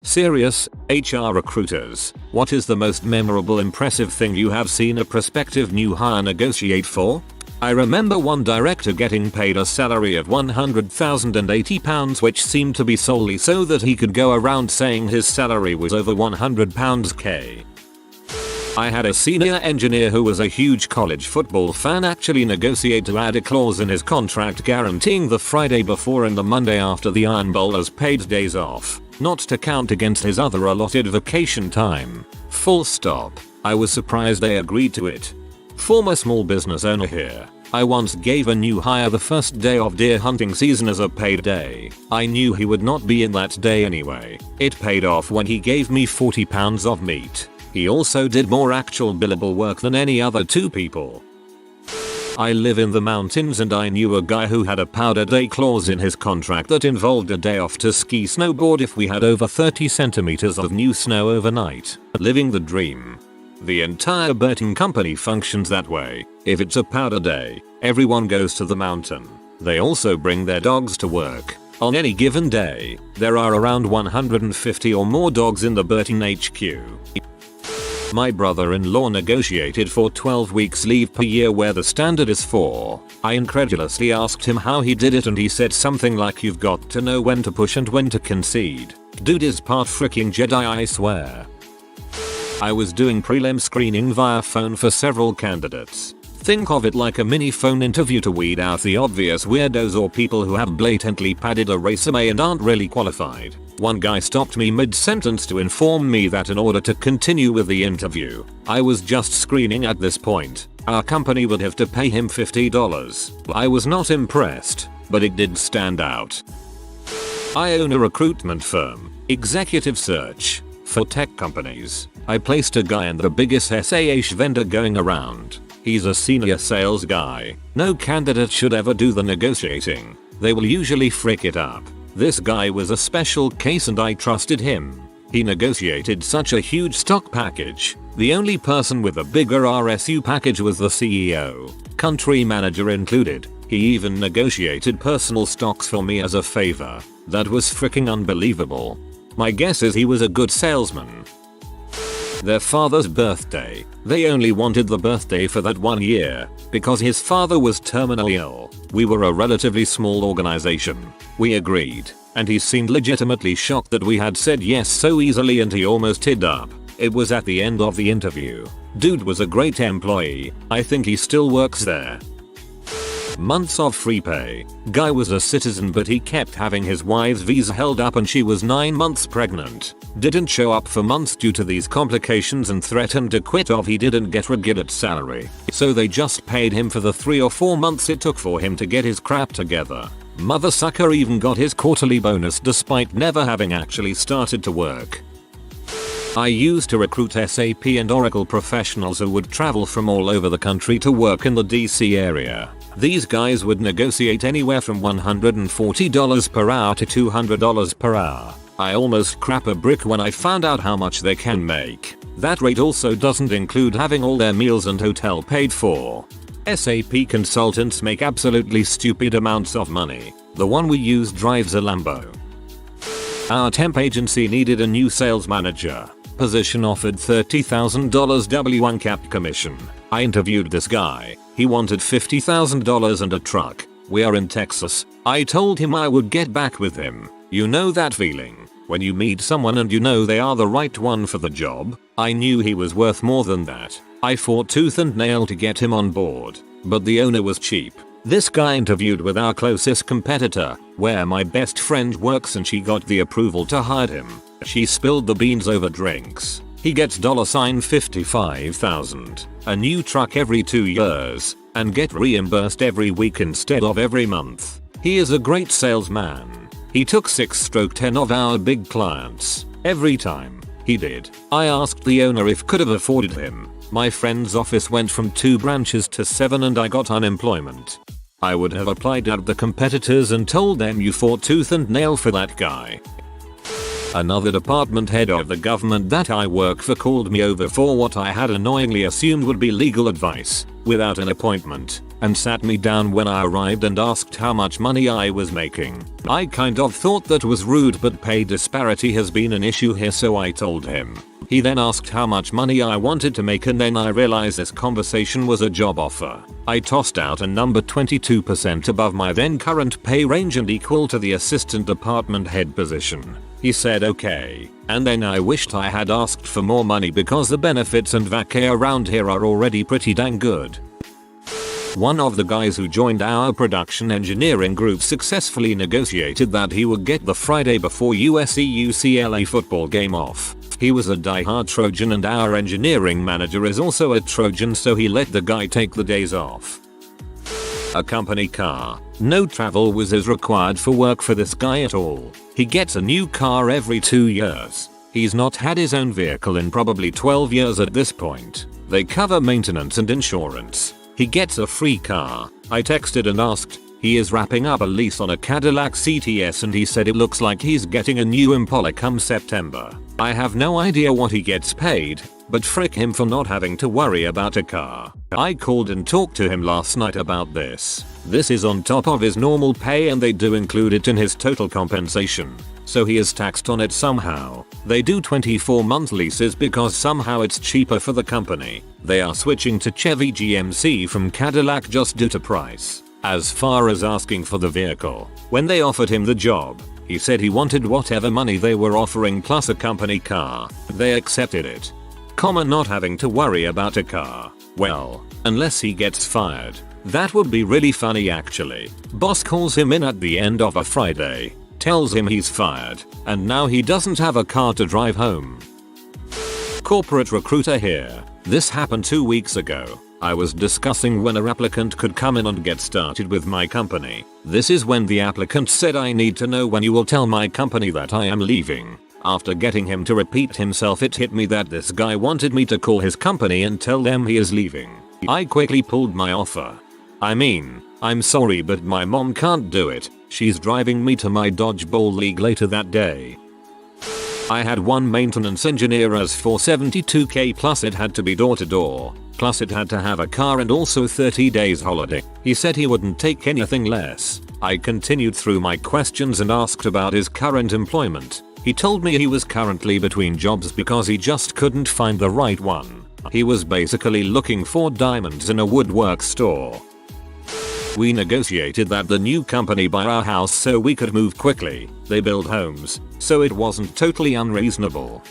Serious, HR recruiters, what is the most memorable impressive thing you have seen a prospective new hire negotiate for? I remember one director getting paid a salary of £100,080 which seemed to be solely so that he could go around saying his salary was over £100k. I had a senior engineer who was a huge college football fan actually negotiate to add a clause in his contract guaranteeing the Friday before and the Monday after the Iron Bowl as paid days off, not to count against his other allotted vacation time. Full stop. I was surprised they agreed to it. Former small business owner here. I once gave a new hire the first day of deer hunting season as a paid day. I knew he would not be in that day anyway. It paid off when he gave me 40 pounds of meat. He also did more actual billable work than any other two people. I live in the mountains and I knew a guy who had a powder day clause in his contract that involved a day off to ski snowboard if we had over 30 centimeters of new snow overnight. Living the dream. The entire boating company functions that way. If it's a powder day, everyone goes to the mountain. They also bring their dogs to work. On any given day, there are around 150 or more dogs in the boating HQ. My brother-in-law negotiated for 12 weeks leave per year where the standard is 4. I incredulously asked him how he did it and he said something like you've got to know when to push and when to concede. Dude is part freaking Jedi, I swear. I was doing prelim screening via phone for several candidates. Think of it like a mini phone interview to weed out the obvious weirdos or people who have blatantly padded a resume and aren't really qualified. One guy stopped me mid-sentence to inform me that in order to continue with the interview, I was just screening at this point. Our company would have to pay him $50. I was not impressed, but it did stand out. I own a recruitment firm, executive search, for tech companies. I placed a guy in the biggest SaaS vendor going around. He's a senior sales guy. No candidate should ever do the negotiating. They will usually frick it up. This guy was a special case and I trusted him. He negotiated such a huge stock package. The only person with a bigger RSU package was the CEO, country manager included. He even negotiated personal stocks for me as a favor. That was freaking unbelievable. My guess is he was a good salesman. Their father's birthday. They only wanted the birthday for that 1 year because his father was terminally ill. We were a relatively small organization. We agreed, and he seemed legitimately shocked that we had said yes so easily and he almost teared up. It was at the end of the interview. Dude was a great employee. I think he still works there. Months of free pay. Guy was a citizen but he kept having his wife's visa held up and she was 9 months pregnant. Didn't show up for months due to these complications and threatened to quit if he didn't get regular salary. So they just paid him for the 3 or 4 months it took for him to get his crap together. Mother sucker even got his quarterly bonus despite never having actually started to work. I used to recruit SAP and Oracle professionals who would travel from all over the country to work in the DC area. These guys would negotiate anywhere from $140 per hour to $200 per hour. I almost crap a brick when I found out how much they can make. That rate also doesn't include having all their meals and hotel paid for. SAP consultants make absolutely stupid amounts of money. The one we use drives a Lambo. Our temp agency needed a new sales manager. Position offered $30,000 W1 cap commission. I interviewed this guy. He wanted $50,000 and a truck. We are in Texas. I told him I would get back with him. You know that feeling when you meet someone and you know they are the right one for the job. I knew he was worth more than that. I fought tooth and nail to get him on board, but the owner was cheap. This guy interviewed with our closest competitor, where my best friend works, and she got the approval to hire him. She spilled the beans over drinks. He gets $55,000, a new truck every 2 years, and get reimbursed every week instead of every month. He is a great salesman. He took 6-10 of our big clients. Every time he did, I asked the owner if could have afforded him. My friend's office went from 2 branches to 7 and I got unemployment. I would have applied at the competitors and told them you fought tooth and nail for that guy. Another department head of the government that I work for called me over for what I had annoyingly assumed would be legal advice. without an appointment and sat me down when I arrived and asked how much money I was making. I kind of thought that was rude, but pay disparity has been an issue here, so I told him. He then asked how much money I wanted to make, and then I realized this conversation was a job offer. I tossed out a number 22% above my then current pay range and equal to the assistant department head position. He said okay, and then I wished I had asked for more money because the benefits and vacay around here are already pretty dang good. One of the guys who joined our production engineering group successfully negotiated that he would get the Friday before USC-UCLA football game off. He was a die-hard Trojan, and our engineering manager is also a Trojan, so he let the guy take the days off. A company car. No travel was required for work for this guy at all. He gets a new car every 2 years. He's not had his own vehicle in probably 12 years at this point. They cover maintenance and insurance. He gets a free car. I texted and asked. He is wrapping up a lease on a Cadillac CTS, and he said it looks like he's getting a new Impala come September. I have no idea what he gets paid, but frick him for not having to worry about a car. I called and talked to him last night about this. This is on top of his normal pay, and they do include it in his total compensation. So he is taxed on it somehow. They do 24-month leases because somehow it's cheaper for the company. They are switching to Chevy GMC from Cadillac just due to price. As far as asking for the vehicle, when they offered him the job, he said he wanted whatever money they were offering plus a company car. They accepted it. Not having to worry about a car. Well, unless he gets fired. That would be really funny actually. Boss calls him in at the end of a Friday, tells him he's fired, and now he doesn't have a car to drive home. Corporate recruiter here. This happened 2 weeks ago. I was discussing when a applicant could come in and get started with my company. This is when the applicant said, I need to know when you will tell my company that I am leaving. After getting him to repeat himself, it hit me that this guy wanted me to call his company and tell them he is leaving. I quickly pulled my offer. I mean, I'm sorry, but my mom can't do it. She's driving me to my dodgeball league later that day. I had one maintenance engineer as for $72K, plus it had to be door to door. Plus it had to have a car and also 30 days holiday. He said he wouldn't take anything less. I continued through my questions and asked about his current employment. He told me he was currently between jobs because he just couldn't find the right one. He was basically looking for diamonds in a woodwork store. We negotiated that the new company buy our house so we could move quickly. They build homes, so it wasn't totally unreasonable.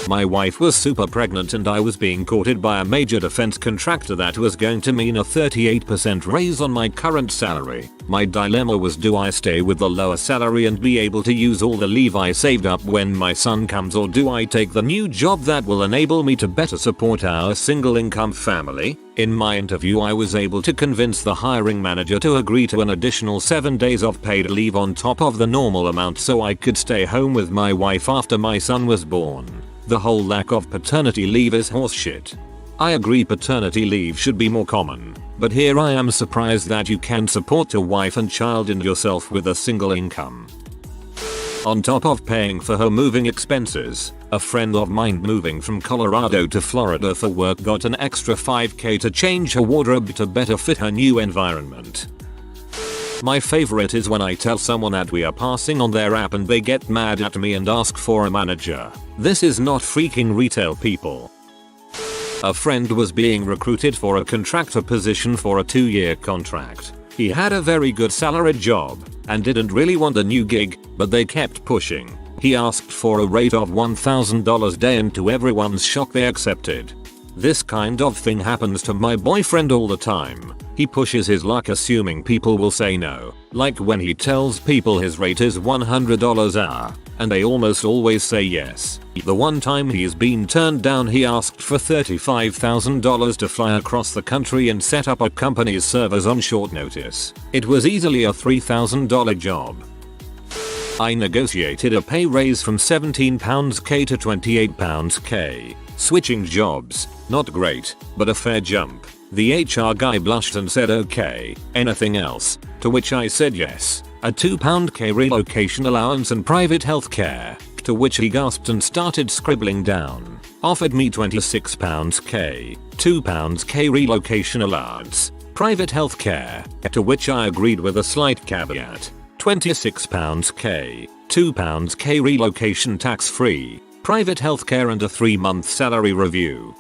My wife was super pregnant and I was being courted by a major defense contractor that was going to mean a 38% raise on my current salary. My dilemma was, do I stay with the lower salary and be able to use all the leave I saved up when my son comes, or do I take the new job that will enable me to better support our single income family? In my interview, I was able to convince the hiring manager to agree to an additional 7 days of paid leave on top of the normal amount so I could stay home with my wife after my son was born. The whole lack of paternity leave is horseshit. I agree paternity leave should be more common, but here I am surprised that you can support your wife and child and yourself with a single income. On top of paying for her moving expenses, a friend of mine moving from Colorado to Florida for work got an extra $5K to change her wardrobe to better fit her new environment. My favorite is when I tell someone that we are passing on their app and they get mad at me and ask for a manager. This is not freaking retail, people. A friend was being recruited for a contractor position for a 2-year contract. He had a very good salaried job and didn't really want a new gig, but they kept pushing. He asked for a rate of $1,000 a day and to everyone's shock they accepted. This kind of thing happens to my boyfriend all the time. He pushes his luck assuming people will say no, like when he tells people his rate is $100 an hour, and they almost always say yes. The one time he's been turned down, he asked for $35,000 to fly across the country and set up a company's servers on short notice. It was easily a $3,000 job. I negotiated a pay raise from £17K to £28K. Switching jobs, not great, but a fair jump. The HR guy blushed and said okay, anything else? To which I said yes. A £2K relocation allowance and private healthcare, to which he gasped and started scribbling down. Offered me £26k, £2k relocation allowance, private healthcare, to which I agreed with a slight caveat. £26k, £2k relocation tax free, private healthcare and a 3-month salary review.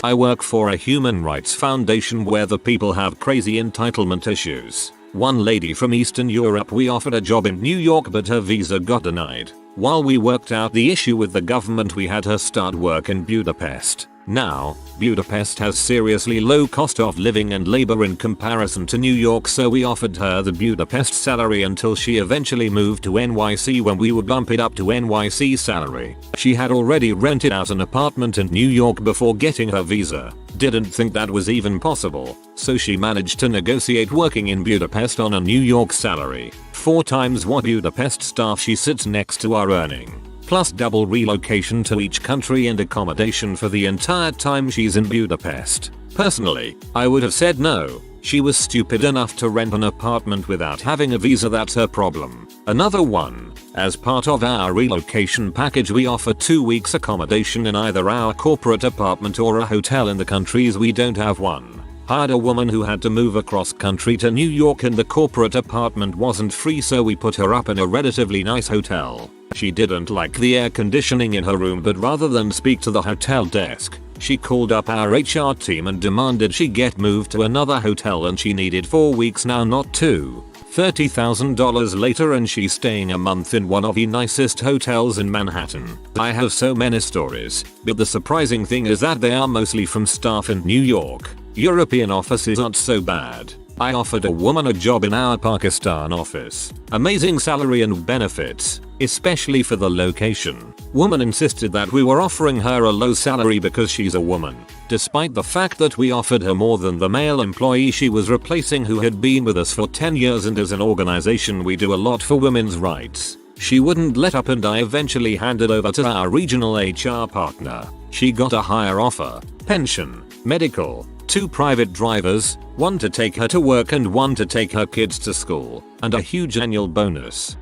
I work for a human rights foundation where the people have crazy entitlement issues. One lady from Eastern Europe, we offered a job in New York but her visa got denied. While we worked out the issue with the government, we had her start work in Budapest. Now, Budapest has seriously low cost of living and labor in comparison to New York, so we offered her the Budapest salary until she eventually moved to NYC when we would bump it up to NYC salary. She had already rented out an apartment in New York before getting her visa. Didn't think that was even possible, so she managed to negotiate working in Budapest on a New York salary, 4 times what Budapest staff she sits next to are earning, plus double relocation to each country and accommodation for the entire time she's in Budapest. Personally, I would have said no. She was stupid enough to rent an apartment without having a visa, that's her problem. Another one. As part of our relocation package, we offer 2 weeks accommodation in either our corporate apartment or a hotel in the countries we don't have one. Hired a woman who had to move across country to New York and the corporate apartment wasn't free, so we put her up in a relatively nice hotel. She didn't like the air conditioning in her room, but rather than speak to the hotel desk, she called up our HR team and demanded she get moved to another hotel, and she needed 4 weeks now, not 2. $30,000 later and she's staying a month in one of the nicest hotels in Manhattan. I have so many stories, but the surprising thing is that they are mostly from staff in New York. European offices aren't so bad. I offered a woman a job in our Pakistan office. Amazing salary and benefits, especially for the location. Woman insisted that we were offering her a low salary because she's a woman, despite the fact that we offered her more than the male employee she was replacing, who had been with us for 10 years, and as an organization we do a lot for women's rights. She wouldn't let up and I eventually handed over to our regional HR partner. She got a higher offer, pension, medical, 2 private drivers, 1 to take her to work and 1 to take her kids to school, and a huge annual bonus.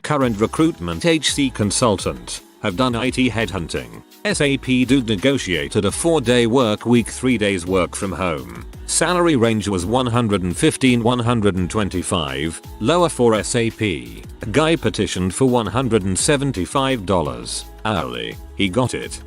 Current recruitment HC consultant. Have done IT headhunting. SAP dude negotiated a 4-day work week, 3 days work from home. Salary range was $115-125, lower for SAP. A guy petitioned for $175 hourly. He got it.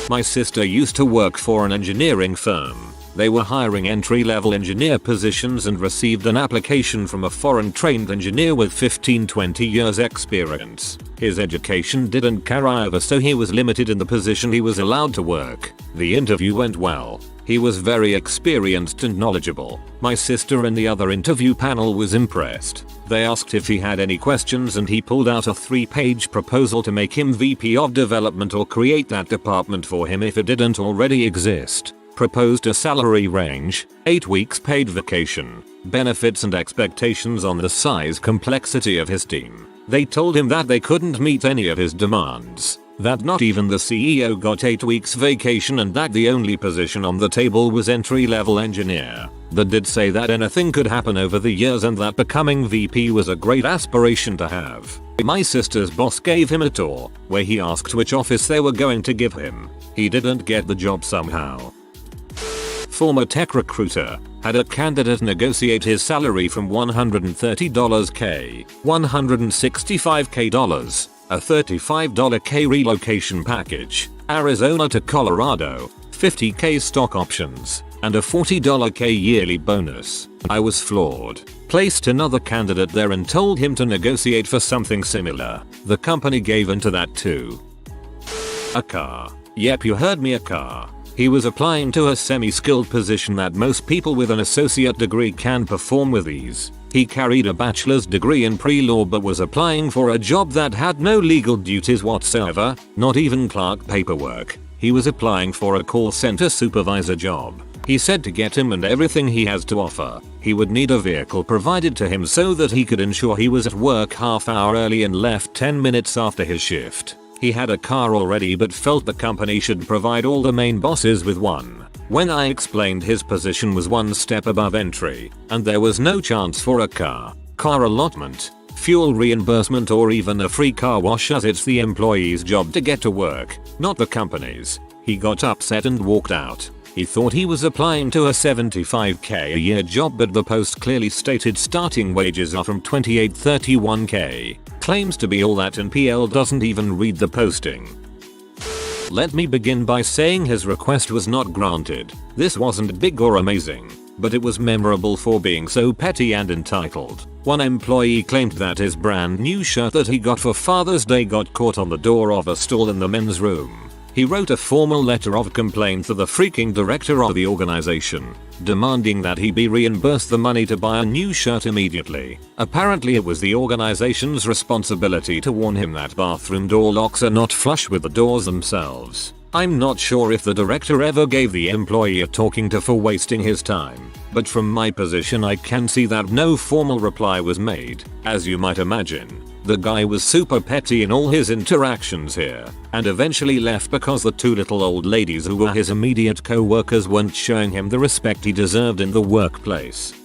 My sister used to work for an engineering firm. They were hiring entry-level engineer positions and received an application from a foreign-trained engineer with 15-20 years experience. His education didn't carry over, so he was limited in the position he was allowed to work. The interview went well. He was very experienced and knowledgeable. My sister and the other interview panel was impressed. They asked if he had any questions and he pulled out a 3-page proposal to make him VP of development or create that department for him if it didn't already exist. Proposed a salary range, 8 weeks paid vacation, benefits and expectations on the size complexity of his team. They told him that they couldn't meet any of his demands, that not even the CEO got 8 weeks vacation, and that the only position on the table was entry-level engineer. They did say that anything could happen over the years and that becoming VP was a great aspiration to have. My sister's boss gave him a tour, where he asked which office they were going to give him. He didn't get the job somehow. Former tech recruiter had a candidate negotiate his salary from $130k, $165k, a $35k relocation package, Arizona to Colorado, $50k stock options, and a $40k yearly bonus. I was floored. Placed another candidate there and told him to negotiate for something similar. The company gave into that too. A car. Yep, you heard me, a car. He was applying to a semi-skilled position that most people with an associate degree can perform with ease. He carried a bachelor's degree in pre-law but was applying for a job that had no legal duties whatsoever, not even clerk paperwork. He was applying for a call center supervisor job. He said to get him and everything he has to offer, he would need a vehicle provided to him so that he could ensure he was at work half hour early and left 10 minutes after his shift. He had a car already but felt the company should provide all the main bosses with one. When I explained his position was 1 step above entry, and there was no chance for a car allotment, fuel reimbursement or even a free car wash, as it's the employee's job to get to work, not the company's. He got upset and walked out. He thought he was applying to a $75k a year job, but the post clearly stated starting wages are from $28-31k. Claims to be all that, and PL doesn't even read the posting. Let me begin by saying his request was not granted. This wasn't big or amazing, but it was memorable for being so petty and entitled. One employee claimed that his brand new shirt that he got for Father's Day got caught on the door of a stall in the men's room. He wrote a formal letter of complaint to the freaking director of the organization, demanding that he be reimbursed the money to buy a new shirt immediately. Apparently it was the organization's responsibility to warn him that bathroom door locks are not flush with the doors themselves. I'm not sure if the director ever gave the employee a talking to for wasting his time, but from my position I can see that no formal reply was made. As you might imagine, the guy was super petty in all his interactions here, and eventually left because the two little old ladies who were his immediate co-workers weren't showing him the respect he deserved in the workplace.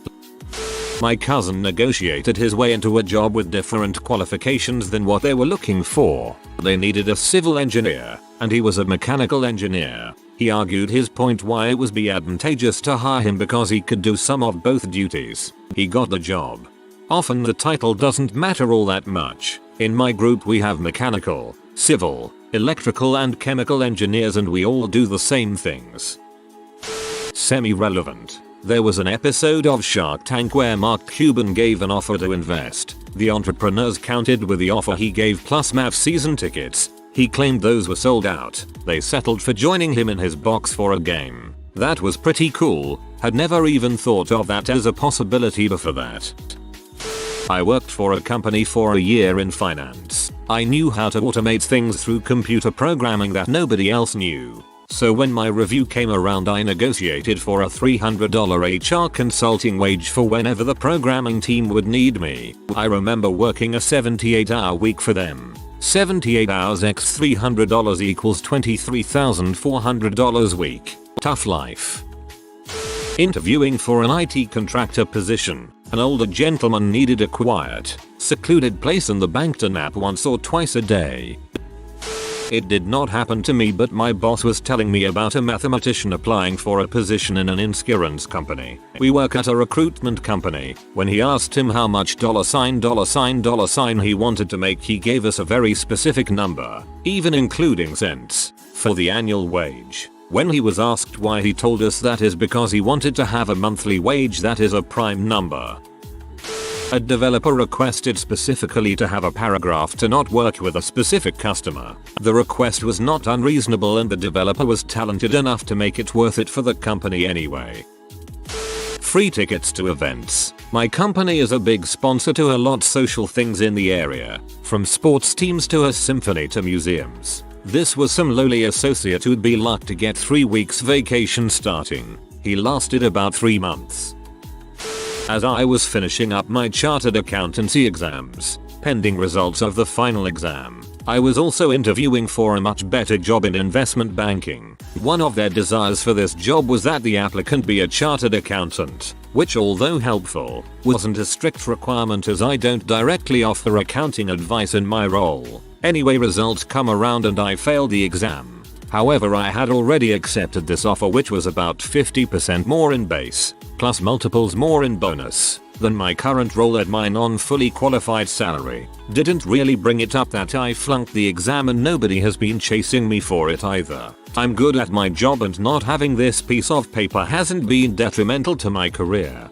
My cousin negotiated his way into a job with different qualifications than what they were looking for. They needed a civil engineer, and he was a mechanical engineer. He argued his point why it would be advantageous to hire him because he could do some of both duties. He got the job. Often the title doesn't matter all that much. In my group we have mechanical, civil, electrical and chemical engineers, and we all do the same things. Semi-relevant. There was an episode of Shark Tank where Mark Cuban gave an offer to invest. The entrepreneurs counted with the offer he gave plus MAV season tickets. He claimed those were sold out. They settled for joining him in his box for a game. That was pretty cool. Had never even thought of that as a possibility before that. I worked for a company for a year in finance. I knew how to automate things through computer programming that nobody else knew. So when my review came around, I negotiated for a $300 HR consulting wage for whenever the programming team would need me. I remember working a 78-hour week for them. 78 hours x $300 equals $23,400 a week. Tough life. Interviewing for an IT contractor position. An older gentleman needed a quiet, secluded place in the bank to nap once or twice a day. It did not happen to me, but my boss was telling me about a mathematician applying for a position in an insurance company. We work at a recruitment company. When he asked him how much $$ he wanted to make, he gave us a very specific number, even including cents, for the annual wage. When he was asked why, he told us that is because he wanted to have a monthly wage that is a prime number. A developer requested specifically to have a paragraph to not work with a specific customer. The request was not unreasonable, and the developer was talented enough to make it worth it for the company anyway. Free tickets to events. My company is a big sponsor to a lot social things in the area, from sports teams to a symphony to museums. This was some lowly associate who'd be lucky to get 3 weeks vacation starting. He lasted about 3 months. As I was finishing up my chartered accountancy exams, pending results of the final exam, I was also interviewing for a much better job in investment banking. One of their desires for this job was that the applicant be a chartered accountant, which, although helpful, wasn't a strict requirement as I don't directly offer accounting advice in my role. Anyway, results come around and I failed the exam. However, I had already accepted this offer, which was about 50% more in base, plus multiples more in bonus, than my current role at my non-fully qualified salary. Didn't really bring it up that I flunked the exam, and nobody has been chasing me for it either. I'm good at my job, and not having this piece of paper hasn't been detrimental to my career.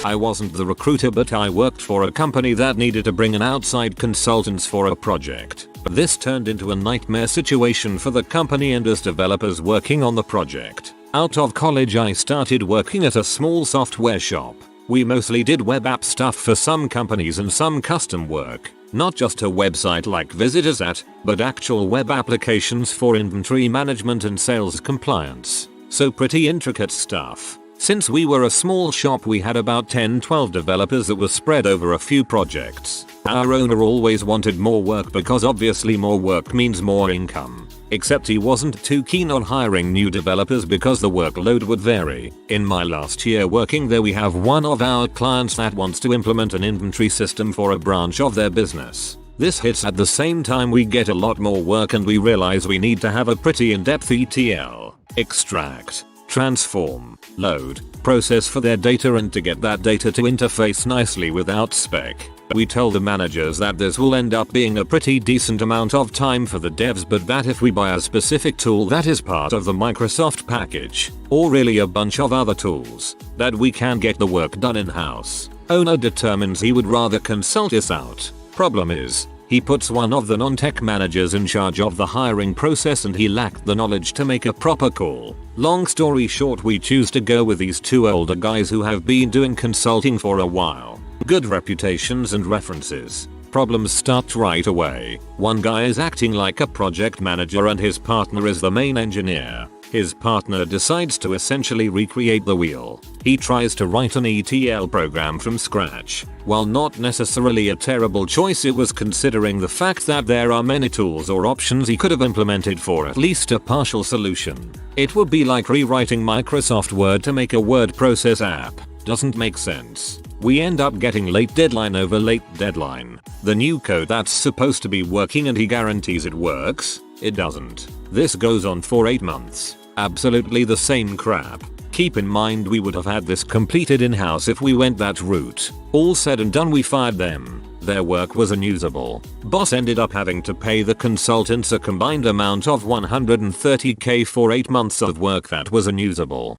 I wasn't the recruiter, but I worked for a company that needed to bring in outside consultants for a project. This turned into a nightmare situation for the company and us developers working on the project. Out of college, I started working at a small software shop. We mostly did web app stuff for some companies and some custom work. Not just a website like Visitors at, but actual web applications for inventory management and sales compliance. So pretty intricate stuff. Since we were a small shop, we had about 10-12 developers that were spread over a few projects. Our owner always wanted more work because obviously more work means more income. Except he wasn't too keen on hiring new developers because the workload would vary. In my last year working there, we have one of our clients that wants to implement an inventory system for a branch of their business. This hits at the same time we get a lot more work and we realize we need to have a pretty in-depth ETL, extract, transform, load, process for their data, and to get that data to interface nicely without spec. We tell the managers that this will end up being a pretty decent amount of time for the devs, but that if we buy a specific tool that is part of the Microsoft package, or really a bunch of other tools, that we can get the work done in-house. Owner determines he would rather consult us out. Problem is, he puts one of the non-tech managers in charge of the hiring process and he lacked the knowledge to make a proper call. Long story short, we choose to go with these two older guys who have been doing consulting for a while. Good reputations and references. Problems start right away. One guy is acting like a project manager and his partner is the main engineer. His partner decides to essentially recreate the wheel. He tries to write an ETL program from scratch. While not necessarily a terrible choice, it was considering the fact that there are many tools or options he could have implemented for at least a partial solution. It would be like rewriting Microsoft Word to make a word process app. Doesn't make sense. We end up getting late deadline over late deadline. The new code that's supposed to be working and he guarantees it works, it doesn't. This goes on for 8 months. Absolutely the same crap. Keep in mind we would have had this completed in-house if we went that route. All said and done, we fired them. Their work was unusable. Boss ended up having to pay the consultants a combined amount of $130K for 8 months of work that was unusable.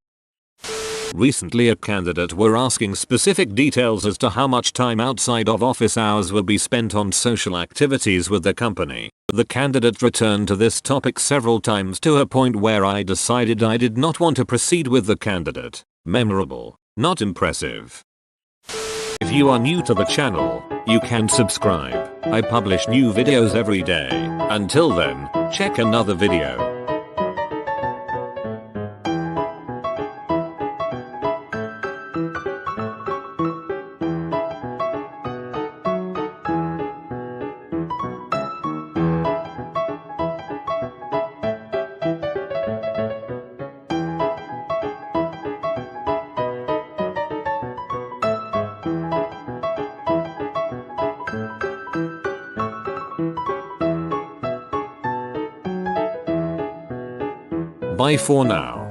Recently a candidate were asking specific details as to how much time outside of office hours will be spent on social activities with the company. The candidate returned to this topic several times to a point where I decided I did not want to proceed with the candidate. Memorable, not impressive. If you are new to the channel, you can subscribe. I publish new videos every day. Until then, check another video. Bye for now.